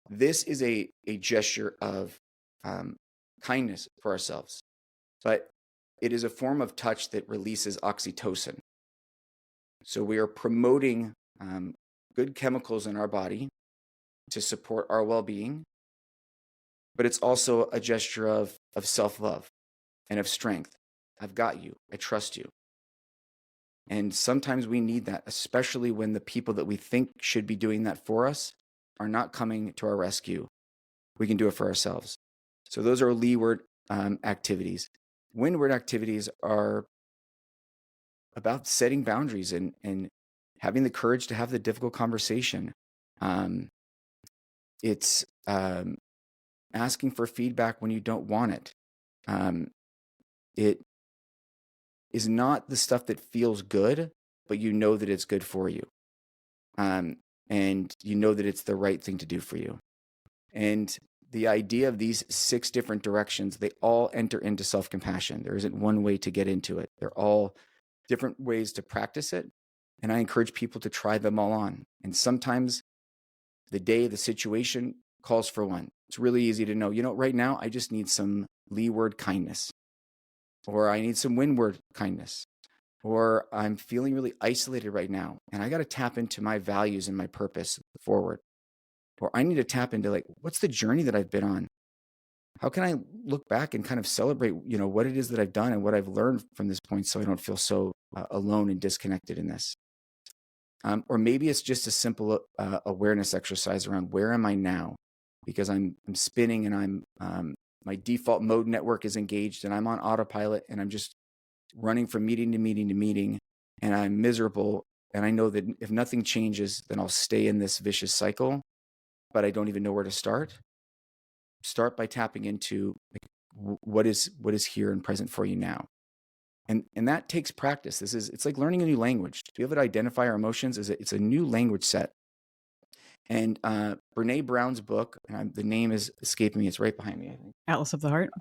This is a gesture of kindness for ourselves, but it is a form of touch that releases oxytocin. So we are promoting good chemicals in our body to support our well-being, but it's also a gesture of self-love and of strength. I've got you. I trust you. And sometimes we need that, especially when the people that we think should be doing that for us are not coming to our rescue. We can do it for ourselves. So those are leeward activities. Windward activities are about setting boundaries and having the courage to have the difficult conversation. It's asking for feedback when you don't want it. It is not the stuff that feels good, but you know that it's good for you. And you know that it's the right thing to do for you. And the idea of these 6 different directions, they all enter into self-compassion. There isn't one way to get into it. They're all different ways to practice it. And I encourage people to try them all on. And sometimes the day, the situation calls for one. It's really easy to know, right now I just need some leeward kindness, or I need some windward kindness, or I'm feeling really isolated right now and I got to tap into my values and my purpose forward. Or I need to tap into what's the journey that I've been on? How can I look back and kind of celebrate, what it is that I've done and what I've learned from this point, so I don't feel so alone and disconnected in this. Or maybe it's just a simple awareness exercise around where am I now? Because I'm spinning and my default mode network is engaged and I'm on autopilot and I'm just running from meeting to meeting to meeting and I'm miserable. And I know that if nothing changes, then I'll stay in this vicious cycle, but I don't even know where to start. Start by tapping into what is here and present for you now. And that takes practice. It's like learning a new language. To be able to identify our emotions it's a new language set. And Brene Brown's book, and the name is escaping me, it's right behind me, I think. Atlas of the Heart.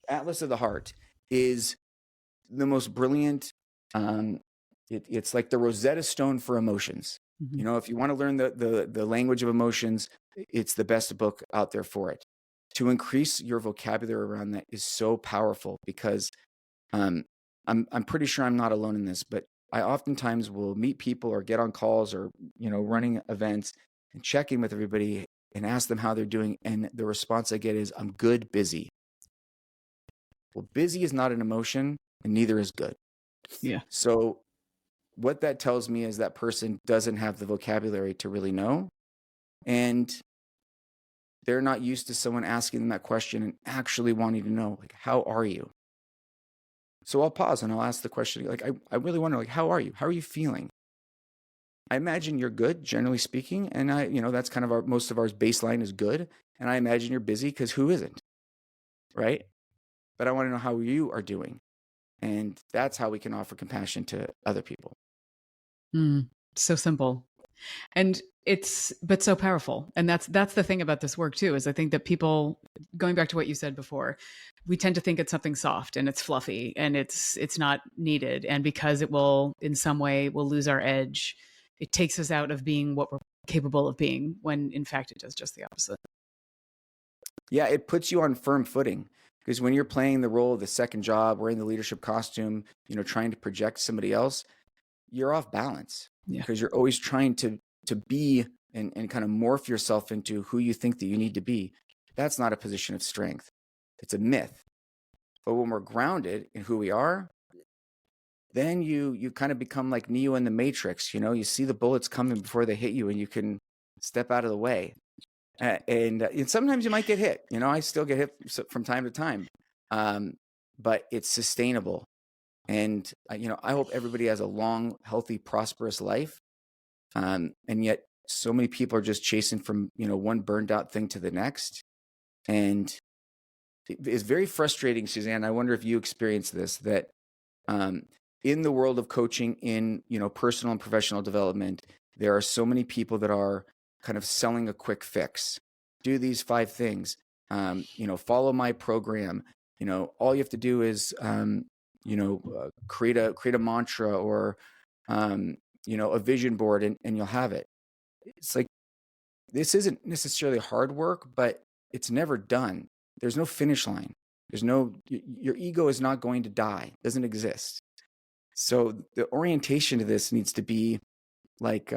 Atlas of the Heart is the most brilliant. It's like the Rosetta Stone for emotions. Mm-hmm. If you want to learn the language of emotions, it's the best book out there for it. To increase your vocabulary around that is so powerful, because I'm pretty sure I'm not alone in this, but I oftentimes will meet people or get on calls or running events and check in with everybody and ask them how they're doing, and the response I get is, I'm good, busy. Well, busy is not an emotion, and neither is good. Yeah. So what that tells me is that person doesn't have the vocabulary to really know, and they're not used to someone asking them that question and actually wanting to know, how are you? So I'll pause and I'll ask the question, I really wonder, how are you? How are you feeling? I imagine you're good, generally speaking. And that's kind of most of our baseline is good. And I imagine you're busy, because who isn't? Right? But I want to know how you are doing. And that's how we can offer compassion to other people. So simple. And but so powerful. And that's the thing about this work too, is I think that people, going back to what you said before, we tend to think it's something soft and it's fluffy and it's not needed. And because it will, in some way, we'll lose our edge, it takes us out of being what we're capable of being, when in fact it does just the opposite. Yeah, it puts you on firm footing, because when you're playing the role of the second job, wearing the leadership costume, trying to project somebody else, you're off balance. Yeah. Because you're always trying to be and kind of morph yourself into who you think that you need to be. That's not a position of strength. It's a myth. But when we're grounded in who we are, then you kind of become like Neo in the Matrix. You see the bullets coming before they hit you, and you can step out of the way. And sometimes you might get hit. I still get hit from time to time, but it's sustainable. And I hope everybody has a long, healthy, prosperous life. And yet so many people are just chasing from one burned out thing to the next, and it's very frustrating, Suzanne. I wonder if you experience this, that in the world of coaching, in personal and professional development, there are so many people that are kind of selling a quick fix. Do these 5 things, follow my program. All you have to do is create a mantra, or a vision board, and you'll have it. It's like, this isn't necessarily hard work, but it's never done. There's no finish line. Your ego is not going to die. It doesn't exist. So the orientation to this needs to be like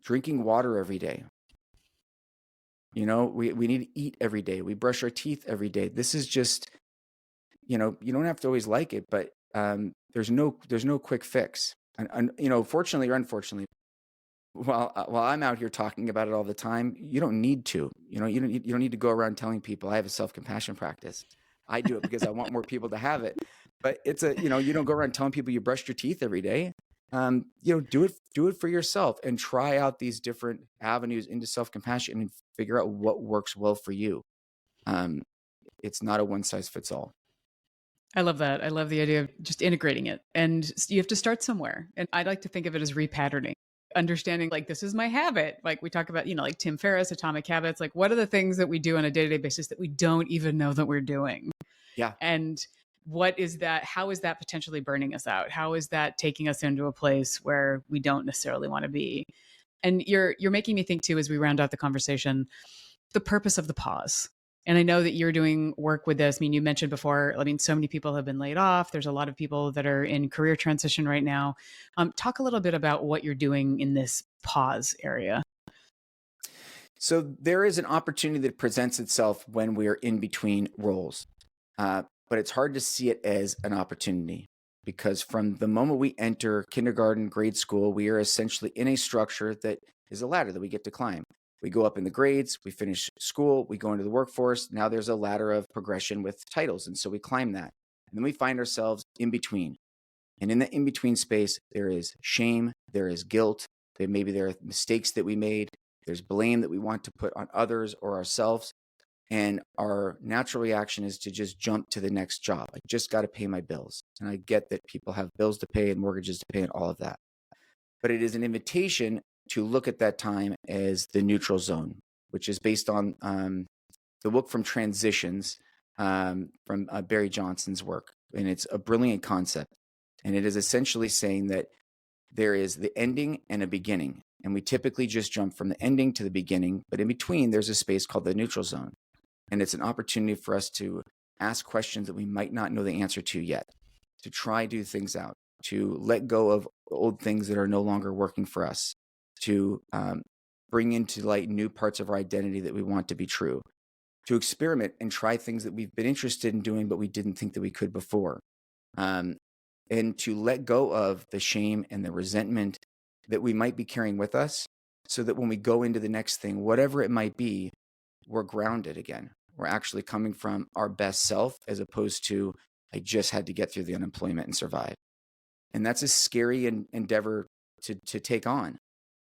drinking water every day. We need to eat every day. We brush our teeth every day. This is just, you don't have to always like it, but there's no quick fix. And you know, fortunately or unfortunately, while I'm out here talking about it all the time, you don't need to. You know, you don't need to go around telling people I have a self-compassion practice. I do it because I want more people to have it. But it's a, you know, you don't go around telling people you brushed your teeth every day. You know, do it for yourself and try out these different avenues into self-compassion and figure out what works well for you. Um, it's not a one size fits all. I love that. I love the idea of just integrating it. And you have to start somewhere. And I like to think of it as repatterning, understanding like this is my habit. Like we talk about, you know, like Tim Ferriss, atomic habits. Like what are the things that we do on a day to day basis that we don't even know that we're doing? Yeah. And what is that? How is that potentially burning us out? How is that taking us into a place where we don't necessarily want to be? And you're making me think too, as we round out the conversation, the purpose of the pause. And I know that you're doing work with this. I mean, you mentioned before, I mean, so many people have been laid off. There's a lot of people that are in career transition right now. Talk a little bit about what you're doing in this pause area. So there is an opportunity that presents itself when we're in between roles. But it's hard to see it as an opportunity because from the moment we enter kindergarten, grade school, we are essentially in a structure that is a ladder that we get to climb. We go up in the grades, we finish school, we go into the workforce. Now there's a ladder of progression with titles. And so we climb that. And then we find ourselves in between. And in the in between space, there is shame, there is guilt, maybe there are mistakes that we made, there's blame that we want to put on others or ourselves. And our natural reaction is to just jump to the next job. I just got to pay my bills. And I get that people have bills to pay and mortgages to pay and all of that. But it is an invitation to look at that time as the neutral zone, which is based on the book from Transitions from Barry Johnson's work. And it's a brilliant concept. And it is essentially saying that there is the ending and a beginning. And we typically just jump from the ending to the beginning. But in between, there's a space called the neutral zone. And it's an opportunity for us to ask questions that we might not know the answer to yet, to try do things out, to let go of old things that are no longer working for us, to bring into light new parts of our identity that we want to be true, to experiment and try things that we've been interested in doing, but we didn't think that we could before, and to let go of the shame and the resentment that we might be carrying with us so that when we go into the next thing, whatever it might be, we're grounded again. We're actually coming from our best self as opposed to, I just had to get through the unemployment and survive. And that's a scary endeavor to take on.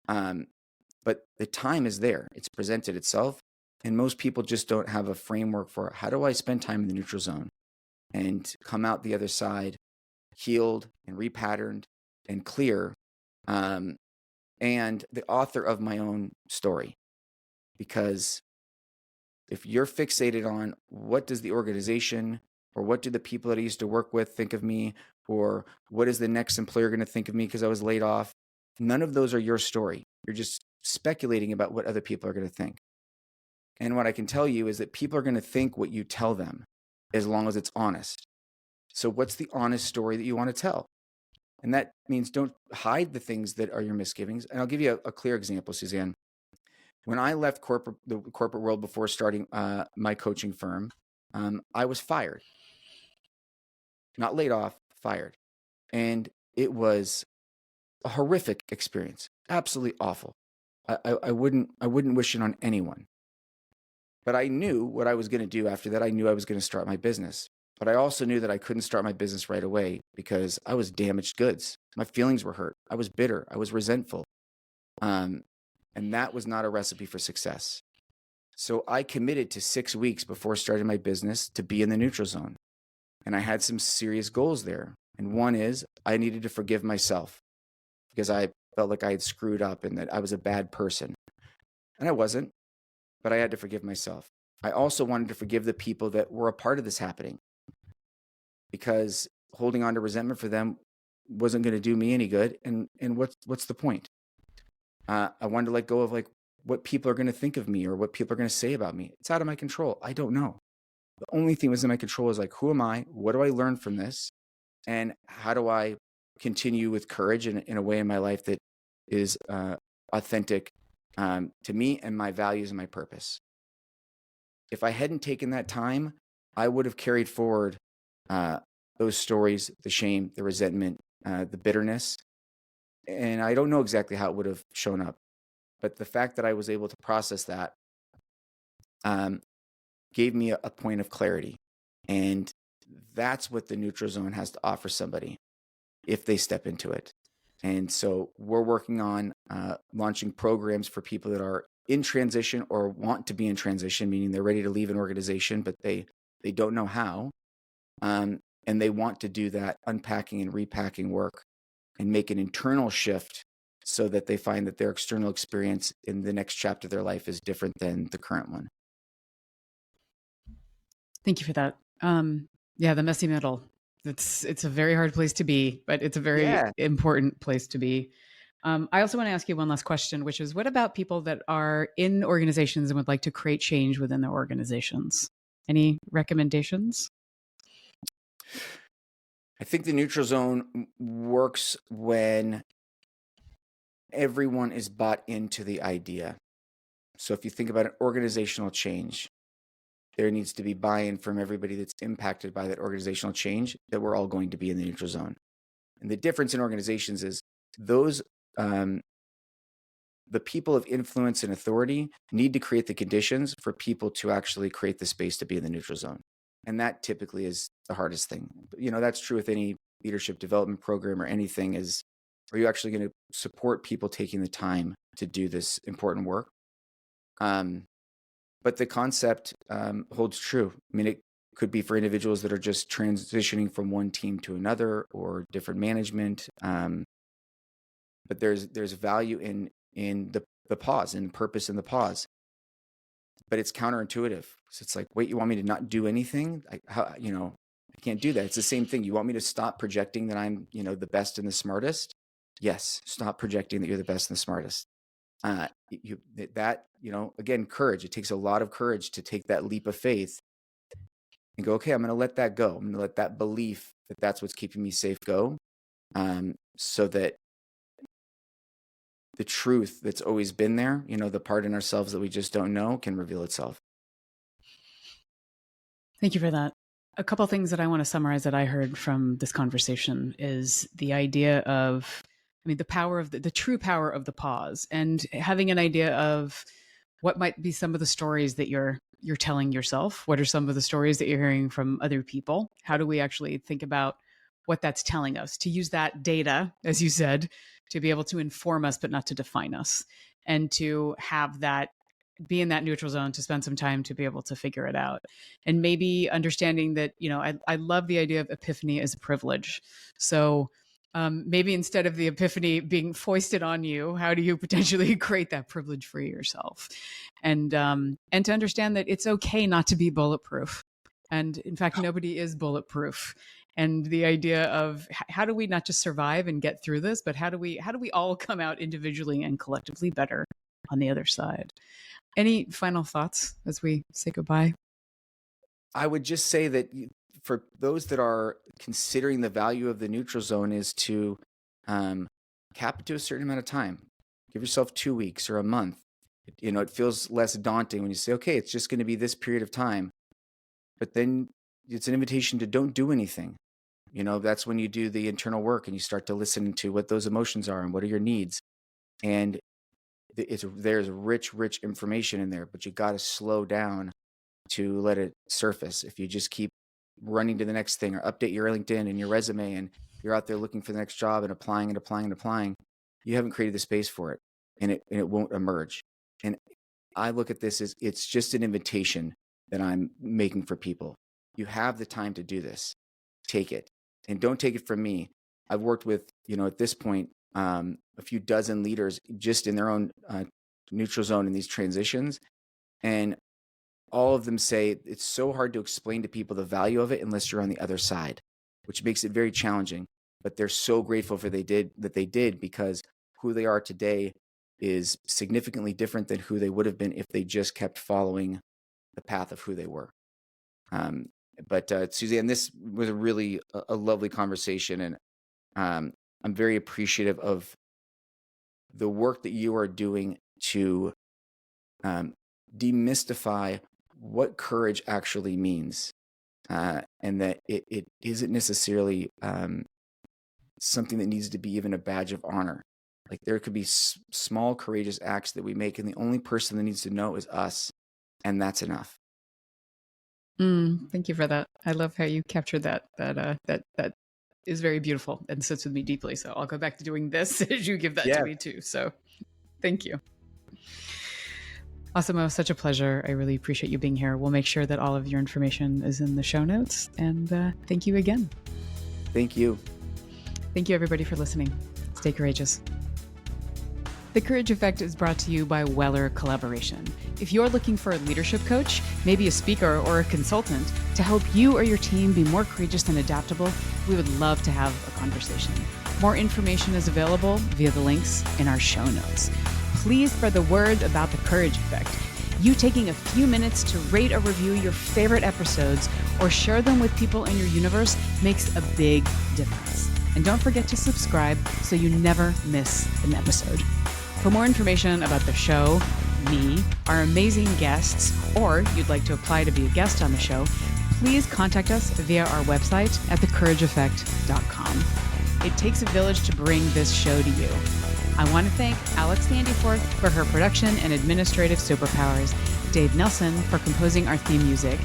But the time is there. It's presented itself. And most people just don't have a framework for how do I spend time in the neutral zone and come out the other side healed and repatterned and clear, and the author of my own story. Because if you're fixated on what does the organization or what do the people that I used to work with think of me, or what is the next employer going to think of me because I was laid off, none of those are your story. You're just speculating about what other people are going to think. And what I can tell you is that people are going to think what you tell them as long as it's honest. So what's the honest story that you want to tell? And that means don't hide the things that are your misgivings. And I'll give you a clear example, Suzanne. When I left the corporate world before starting my coaching firm, I was fired. Not laid off, fired. And it was a horrific experience. Absolutely awful. I wouldn't wish it on anyone. But I knew what I was going to do after that. I knew I was going to start my business. But I also knew that I couldn't start my business right away because I was damaged goods. My feelings were hurt. I was bitter. I was resentful. And that was not a recipe for success. So I committed to 6 weeks before starting my business to be in the neutral zone. And I had some serious goals there. And one is I needed to forgive myself because I felt like I had screwed up and that I was a bad person. And I wasn't, but I had to forgive myself. I also wanted to forgive the people that were a part of this happening because holding on to resentment for them wasn't going to do me any good. And what's the point? I wanted to let go of like what people are going to think of me or what people are going to say about me. It's out of my control. I don't know. The only thing that was in my control is like, who am I? What do I learn from this? And how do I continue with courage in a way in my life that is authentic to me and my values and my purpose? If I hadn't taken that time, I would have carried forward those stories, the shame, the resentment, the bitterness. And I don't know exactly how it would have shown up, but the fact that I was able to process that gave me a point of clarity. And that's what the neutral zone has to offer somebody if they step into it. And so we're working on launching programs for people that are in transition or want to be in transition, meaning they're ready to leave an organization, but they don't know how. And they want to do that unpacking and repacking work and make an internal shift so that they find that their external experience in the next chapter of their life is different than the current one. Thank you for that. Yeah, the messy middle. It's a very hard place to be, but it's a very important place to be. I also want to ask you one last question, which is, what about people that are in organizations and would like to create change within their organizations? Any recommendations? I think the neutral zone works when everyone is bought into the idea. So if you think about an organizational change, there needs to be buy-in from everybody that's impacted by that organizational change, that we're all going to be in the neutral zone. And the difference in organizations is those, the people of influence and authority need to create the conditions for people to actually create the space to be in the neutral zone. And that typically is the hardest thing. That's true with any leadership development program or anything. Is, are you actually going to support people taking the time to do this important work? But the concept holds true. I mean, it could be for individuals that are just transitioning from one team to another or different management. But there's value in the pause and purpose in the pause. But it's counterintuitive. So it's like, wait, you want me to not do anything? I can't do that. It's the same thing. You want me to stop projecting that I'm, the best and the smartest? Yes, stop projecting that you're the best and the smartest. Again, courage. It takes a lot of courage to take that leap of faith and go, okay, I'm going to let that go. I'm going to let that belief that that's what's keeping me safe go, so that the truth that's always been there, the part in ourselves that we just don't know, can reveal itself. Thank you for that. A couple of things that I want to summarize that I heard from this conversation is the idea of, the power of the true power of the pause, and having an idea of what might be some of the stories that you're telling yourself. What are some of the stories that you're hearing from other people? How do we actually think about what that's telling us? To use that data, as you said, to be able to inform us, but not to define us, and to have that be in that neutral zone, to spend some time to be able to figure it out. And maybe understanding that, I love the idea of epiphany as a privilege. So maybe instead of the epiphany being foisted on you, how do you potentially create that privilege for yourself? And to understand that it's okay not to be bulletproof. And in fact, nobody is bulletproof. And the idea of how do we not just survive and get through this, but how do we all come out individually and collectively better on the other side? Any final thoughts as we say goodbye? I would just say that for those that are considering the value of the neutral zone is to cap it to a certain amount of time. Give yourself 2 weeks or a month. It feels less daunting when you say, okay, it's just going to be this period of time. But then it's an invitation to don't do anything. That's when you do the internal work and you start to listen to what those emotions are and what are your needs. And there's rich information in there, but you got to slow down to let it surface. If you just keep running to the next thing or update your LinkedIn and your resume and you're out there looking for the next job and applying, you haven't created the space for it, and it won't emerge. And I look at this as it's just an invitation that I'm making for people. You have the time to do this. Take it, and don't take it from me. I've worked with, at this point, a few dozen leaders just in their own neutral zone in these transitions. And all of them say it's so hard to explain to people the value of it unless you're on the other side, which makes it very challenging. But they're so grateful for they did because who they are today is significantly different than who they would have been if they just kept following the path of who they were. But Suzanne, this was a really a lovely conversation, and I'm very appreciative of the work that you are doing to demystify what courage actually means, and that it isn't necessarily something that needs to be even a badge of honor. Like there could be small, courageous acts that we make, and the only person that needs to know is us. And that's enough. Thank you for that. I love how you captured that. That is very beautiful and sits with me deeply. So I'll go back to doing this as you give that to me too. So thank you. Massimo, such a pleasure. I really appreciate you being here. We'll make sure that all of your information is in the show notes. And thank you again. Thank you. Thank you, everybody, for listening. Stay courageous. The Courage Effect is brought to you by Weller Collaboration. If you're looking for a leadership coach, maybe a speaker or a consultant, to help you or your team be more courageous and adaptable, we would love to have a conversation. More information is available via the links in our show notes. Please spread the word about the Courage Effect. You taking a few minutes to rate or review your favorite episodes or share them with people in your universe makes a big difference. And don't forget to subscribe so you never miss an episode. For more information about the show, me, our amazing guests, or you'd like to apply to be a guest on the show, please contact us via our website at thecourageeffect.com. It takes a village to bring this show to you. I want to thank Alex Vandyforth for her production and administrative superpowers, Dave Nelson for composing our theme music,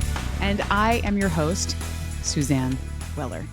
and I am your host, Suzanne Weller.